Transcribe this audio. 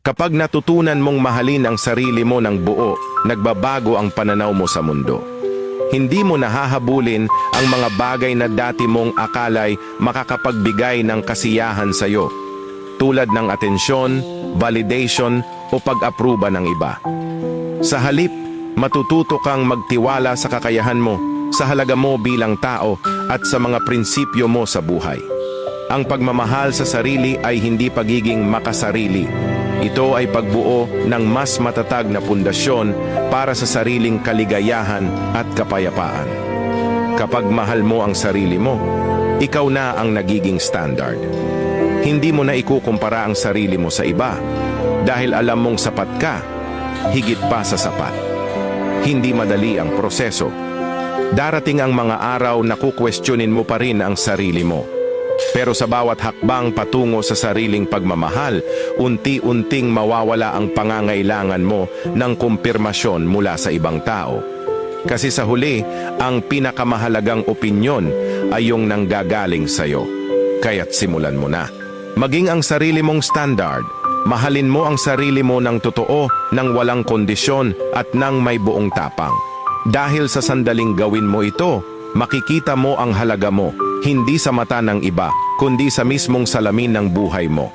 Kapag natutunan mong mahalin ang sarili mo ng buo, nagbabago ang pananaw mo sa mundo. Hindi mo nahahabulin ang mga bagay na dati mong akalay makakapagbigay ng kasiyahan sa iyo, tulad ng atensyon, validation o pag-apruba ng iba. Sa halip, matututo kang magtiwala sa kakayahan mo, sa halaga mo bilang tao at sa mga prinsipyo mo sa buhay. Ang pagmamahal sa sarili ay hindi pagiging makasarili. Ito ay pagbuo ng mas matatag na pundasyon para sa sariling kaligayahan at kapayapaan. Kapag mahal mo ang sarili mo, ikaw na ang nagiging standard. Hindi mo na ikukumpara ang sarili mo sa iba dahil alam mong sapat ka, higit pa sa sapat. Hindi madali ang proseso. Darating ang mga araw na kukwestiyonin mo pa rin ang sarili mo. Pero sa bawat hakbang patungo sa sariling pagmamahal, unti-unting mawawala ang pangangailangan mo ng kumpirmasyon mula sa ibang tao. Kasi sa huli, ang pinakamahalagang opinyon ay yung nanggagaling sa'yo. Kaya't simulan mo na. Maging ang sarili mong standard. Mahalin mo ang sarili mo ng totoo, ng walang kondisyon at ng may buong tapang. Dahil sa sandaling gawin mo ito, makikita mo ang halaga mo, hindi sa mata ng iba, kundi sa mismong salamin ng buhay mo.